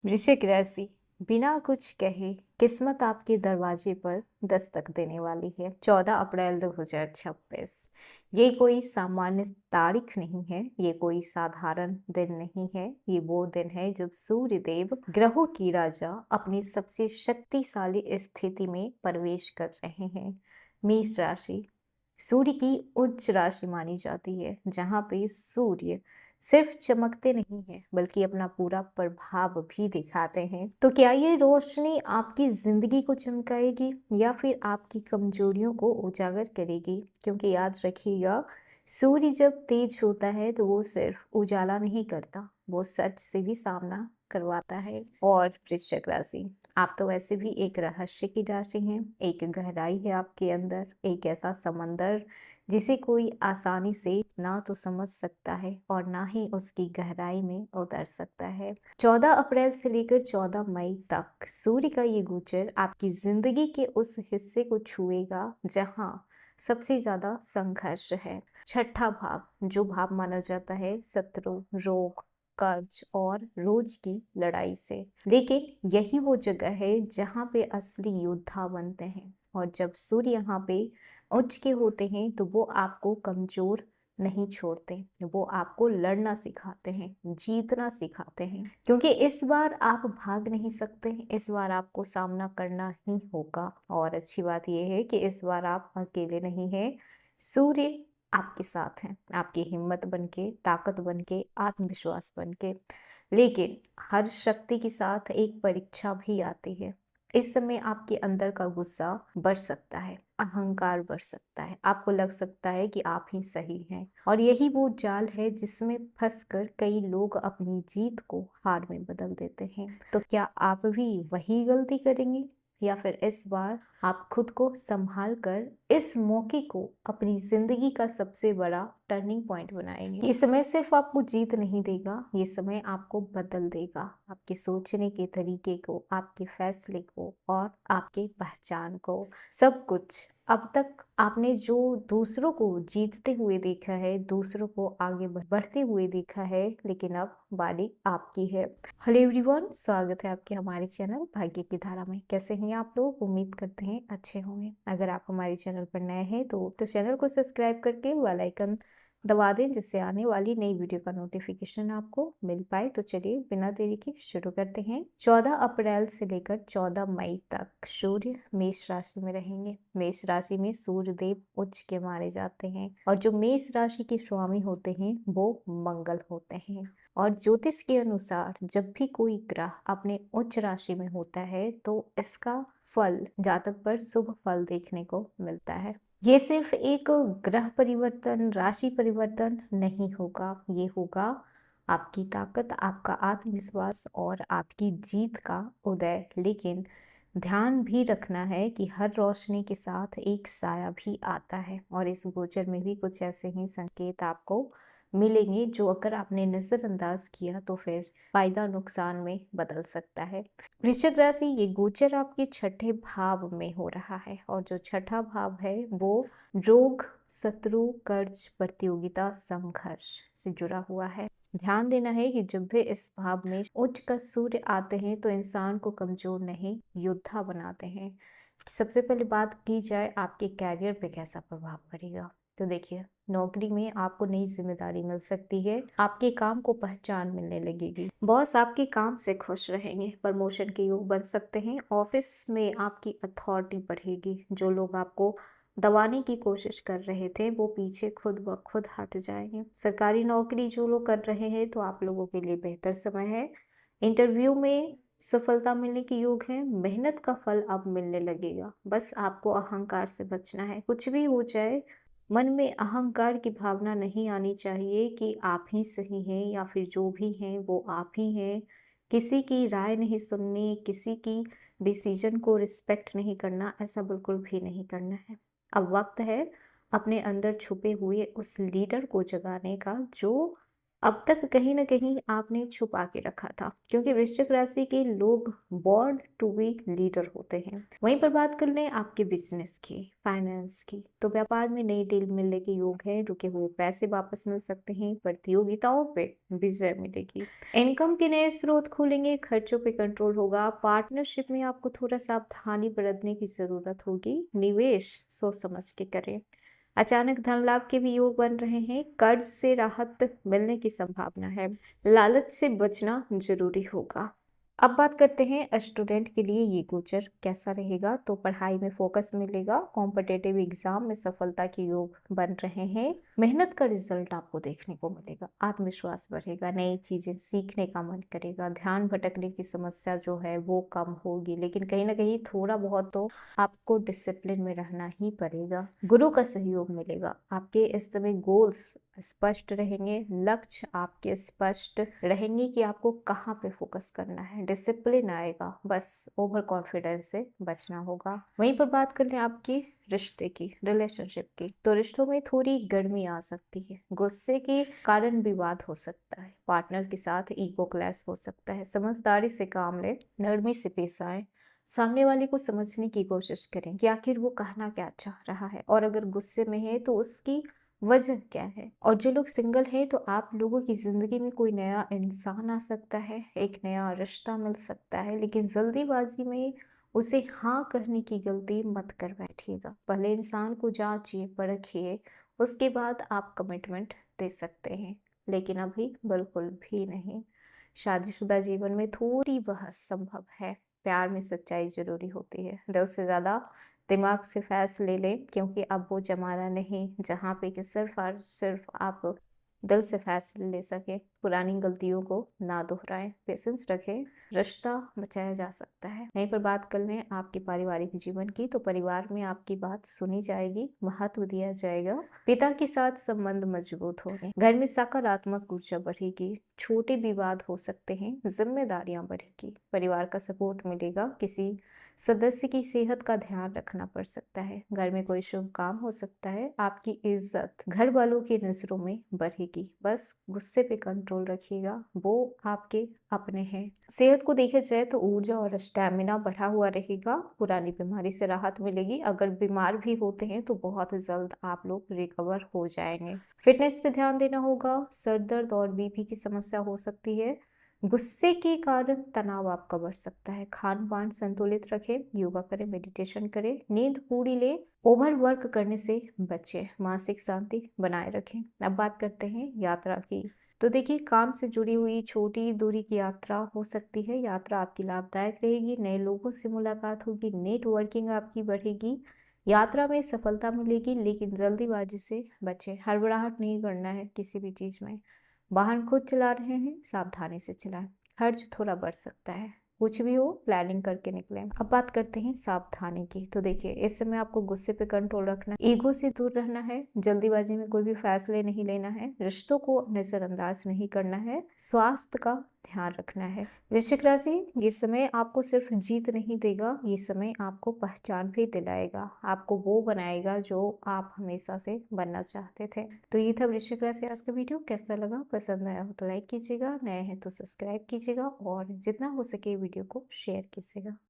वृश्चिक राशि, बिना कुछ कहे किस्मत आपके दरवाजे पर दस्तक देने वाली है। 14 अप्रैल 2026। ये कोई सामान्य तारीख नहीं है, ये कोई साधारण दिन नहीं है। ये वो दिन है जब सूर्य देव, ग्रहों की राजा, अपनी सबसे शक्तिशाली स्थिति में प्रवेश कर रहे हैं। मेष राशि सूर्य की उच्च राशि मानी जाती है, जहाँ पे सूर्य सिर्फ चमकते नहीं हैं बल्कि अपना पूरा प्रभाव भी दिखाते हैं। तो क्या ये रोशनी आपकी जिंदगी को चमकाएगी या फिर आपकी कमजोरियों को उजागर करेगी? क्योंकि याद रखिएगा, सूर्य जब तेज होता है तो वो सिर्फ उजाला नहीं करता, वो सच से भी सामना करवाता है। और वृश्चिक राशि, आप तो वैसे भी एक रहस्य की राशि हैं। एक गहराई है आपके अंदर, एक ऐसा समंदर जिसे कोई आसानी से ना तो समझ सकता है और ना ही उसकी गहराई में उतर सकता है। 14 अप्रैल से लेकर 14 मई तक सूर्य का ये गोचर आपकी जिंदगी के उस हिस्से को छुएगा जहां सबसे ज्यादा संघर्ष है। छठा भाव, जो भाव माना जाता है शत्रु, रोग, कर्ज और रोज की लड़ाई से। लेकिन यही वो जगह है जहाँ पे असली योद्धा बनते हैं। और जब सूर्य यहाँ पे उच्च के होते हैं तो वो आपको कमजोर नहीं छोड़ते, वो आपको लड़ना सिखाते हैं, जीतना सिखाते हैं। क्योंकि इस बार आप भाग नहीं सकते, इस बार आपको सामना करना ही होगा। और अच्छी बात यह है कि इस बार आप अकेले नहीं हैं, सूर्य आपके साथ हैं, आपकी हिम्मत बनके, ताकत बनके, आत्मविश्वास बनके। लेकिन हर शक्ति के साथ एक परीक्षा भी आती है। इस समय आपके अंदर का गुस्सा बढ़ सकता है, अहंकार बढ़ सकता है, आपको लग सकता है कि आप ही सही हैं। और यही वो जाल है जिसमें फंसकर कई लोग अपनी जीत को हार में बदल देते हैं। तो क्या आप भी वही गलती करेंगे या फिर इस बार आप खुद को संभाल कर इस मौके को अपनी जिंदगी का सबसे बड़ा टर्निंग पॉइंट बनाएंगे? ये समय सिर्फ आपको जीत नहीं देगा, ये समय आपको बदल देगा, आपके सोचने के तरीके को, आपके फैसले को और आपके पहचान को, सब कुछ। अब तक आपने जो दूसरों को जीतते हुए देखा है, दूसरों को आगे बढ़ते हुए देखा है, लेकिन अब बारी आपकी है। हेलो एवरीवन, स्वागत है आपके हमारे चैनल भाग्य की धारा में। कैसे हैं आप लोग? उम्मीद करते हैं अच्छे होंगे। अगर आप हमारे चैनल पर नए हैं तो चैनल को सब्सक्राइब करके बेल आइकन दबा दें, जिससे आने वाली नई वीडियो का नोटिफिकेशन आपको मिल पाए। तो चलिए बिना देरी के शुरू करते हैं। 14 अप्रैल से लेकर 14 मई तक सूर्य मेष राशि में रहेंगे। मेष राशि में सूर्य देव उच्च के माने जाते हैं और जो मेष राशि के स्वामी होते हैं वो मंगल होते हैं। और ज्योतिष के अनुसार जब भी कोई ग्रह अपने उच्च राशि में होता है तो इसका फल जातक पर शुभ फल देखने को मिलता है। ये सिर्फ एक ग्रह परिवर्तन, राशि परिवर्तन नहीं होगा, ये होगा आपकी ताकत, आपका आत्मविश्वास और आपकी जीत का उदय। लेकिन ध्यान भी रखना है कि हर रोशनी के साथ एक साया भी आता है और इस गोचर में भी कुछ ऐसे ही संकेत आपको मिलेंगे जो अगर आपने नजरअंदाज किया तो फिर फायदा नुकसान में बदल सकता है। वृश्चिक राशि, ये गोचर आपके छठे भाव में हो रहा है और जो छठा भाव है वो रोग, शत्रु, कर्ज, प्रतियोगिता, संघर्ष से जुड़ा हुआ है। ध्यान देना है कि जब भी इस भाव में उच्च का सूर्य आते हैं तो इंसान को कमजोर नहीं, योद्धा बनाते हैं। सबसे पहले बात की जाए आपके कैरियर पे कैसा प्रभाव पड़ेगा, तो देखिए, नौकरी में आपको नई जिम्मेदारी मिल सकती है, आपके काम को पहचान मिलने लगेगी, बॉस आपके काम से खुश रहेंगे, प्रमोशन के योग बन सकते हैं, ऑफिस में आपकी अथॉरिटी बढ़ेगी, जो लोग आपको दबाने की कोशिश कर रहे थे वो पीछे खुद ब खुद हट जाएंगे। सरकारी नौकरी जो लोग कर रहे हैं तो आप लोगों के लिए बेहतर समय है। इंटरव्यू में सफलता मिलने के योग है, मेहनत का फल अब मिलने लगेगा। बस आपको अहंकार से बचना है। कुछ भी हो जाए, मन में अहंकार की भावना नहीं आनी चाहिए कि आप ही सही हैं या फिर जो भी हैं वो आप ही हैं। किसी की राय नहीं सुननी, किसी की डिसीजन को रिस्पेक्ट नहीं करना, ऐसा बिल्कुल भी नहीं करना है। अब वक्त है अपने अंदर छुपे हुए उस लीडर को जगाने का जो अब तक कहीं न कहीं आपने छुपा के रखा था, क्योंकि वृश्चिक राशि के लोग बॉर्न टू बी लीडर होते हैं। वहीं पर बात कर लें आपके बिजनेस की, फाइनेंस की, तो व्यापार में नई डील मिलने के योग हैं, रुके हुए पैसे वापस मिल सकते हैं, प्रतियोगिताओं पे विजय मिलेगी, इनकम के नए स्रोत खुलेंगे, खर्चों पे कंट्रोल होगा, पार्टनरशिप में आपको थोड़ा सावधानी बरतने की जरूरत होगी, निवेश सोच समझ के करें। अचानक धन लाभ के भी योग बन रहे हैं, कर्ज से राहत मिलने की संभावना है, लालच से बचना जरूरी होगा। अब बात करते हैं स्टूडेंट के लिए ये गोचर कैसा रहेगा। तो पढ़ाई में फोकस मिलेगा, कॉम्पिटेटिव एग्जाम में सफलता के योग बन रहे हैं, मेहनत का रिजल्ट आपको देखने को मिलेगा, आत्मविश्वास बढ़ेगा, नई चीजें सीखने का मन करेगा, ध्यान भटकने की समस्या जो है वो कम होगी, लेकिन कहीं ना कहीं थोड़ा बहुत तो आपको डिसिप्लिन में रहना ही पड़ेगा। गुरु का सहयोग मिलेगा, आपके इस समय गोल्स स्पष्ट रहेंगे, लक्ष्य आपके स्पष्ट रहेंगे कि आपको कहाँ पे फोकस करना है, डिसिप्लिन आएगा, बस ओवर कॉन्फिडेंस से बचना होगा। वहीं पर बात कर लें आपकी रिश्ते की, रिलेशनशिप की, तो रिश्तों में थोड़ी गर्मी आ सकती है, गुस्से के कारण विवाद हो सकता है, पार्टनर के साथ ईगो क्लैश हो सकता है, समझदारी से काम लें, नरमी से पेश आए, सामने वाले को समझने की कोशिश करें कि आखिर वो कहना क्या चाह रहा है, और अगर गुस्से में है तो उसकी वजह क्या है। और जो लोग सिंगल हैं तो आप लोगों की जिंदगी में कोई नया इंसान आ सकता है, एक नया रिश्ता मिल सकता है, लेकिन जल्दीबाजी में उसे हाँ कहने की गलती मत कर बैठिएगा। पहले इंसान को जांचिए, परखिए, उसके बाद आप कमिटमेंट दे सकते हैं, लेकिन अभी बिल्कुल भी नहीं। शादीशुदा जीवन में थोड़ी बहस संभव है, प्यार में सच्चाई जरूरी होती है, दिल से ज्यादा दिमाग से फैसले लें, क्योंकि अब वो जमाना नहीं जहाँ पे कि सिर्फ और सिर्फ आप दिल से फैसले ले सके, पुरानी गलतियों को ना दोहराएं, पेशेंस रखें, रिश्ता बचाया जा सकता है। यहीं पर बात कर लें आपके पारिवारिक जीवन की, तो परिवार में आपकी बात सुनी जाएगी, महत्व दिया जाएगा, पिता के साथ संबंध मजबूत होंगे, घर में सकारात्मक ऊर्जा बढ़ेगी, छोटे विवाद हो सकते हैं, जिम्मेदारियां बढ़ेगी, परिवार का सपोर्ट मिलेगा, किसी सदस्य की सेहत का ध्यान रखना पड़ सकता है, घर में कोई शुभ काम हो सकता है, आपकी इज्जत घर वालों की नजरों में बढ़ेगी, बस गुस्से पे कंट्रोल रखिएगा, वो आपके अपने हैं। सेहत को देखा जाए तो ऊर्जा और स्टैमिना बढ़ा हुआ रहेगा, पुरानी बीमारी से राहत मिलेगी, अगर बीमार भी होते हैं तो बहुत जल्द आप लोग रिकवर हो जाएंगे। फिटनेस पे ध्यान देना होगा, सर दर्द और बीपी की समस्या हो सकती है, गुस्से के कारण तनाव आपका बढ़ सकता है, खान पान संतुलित रखें, योगा करें, मेडिटेशन करें, नींद पूरी ले, ओवर वर्क करने से बचें, मानसिक शांति बनाए रखें। अब बात करते हैं यात्रा की। तो देखिए, काम से जुड़ी हुई छोटी दूरी की यात्रा हो सकती है, यात्रा आपकी लाभदायक रहेगी, नए लोगों से मुलाकात होगी, नेटवर्किंग आपकी बढ़ेगी, यात्रा में सफलता मिलेगी, लेकिन जल्दीबाजी से बचें, हड़बड़ाहट नहीं करना है किसी भी चीज़ में। वाहन खुद चला रहे हैं, सावधानी से चलाएं, खर्च थोड़ा बढ़ सकता है, कुछ भी हो प्लानिंग करके निकलें। अब बात करते हैं सावधानी की। तो देखिए, इस समय आपको गुस्से पे कंट्रोल रखना है, ईगो से दूर रहना है, जल्दीबाजी में कोई भी फैसले नहीं लेना है, रिश्तों को नजरअंदाज नहीं करना है, स्वास्थ्य का ध्यान रखना है। वृश्चिक राशि, ये समय आपको सिर्फ जीत नहीं देगा, ये समय आपको पहचान भी दिलाएगा, आपको वो बनाएगा जो आप हमेशा से बनना चाहते थे। तो ये था वृश्चिक राशि आज का वीडियो, कैसा लगा, पसंद आया हो तो लाइक कीजिएगा, नए हैं तो सब्सक्राइब कीजिएगा, और जितना हो सके वीडियो को शेयर कीजिएगा।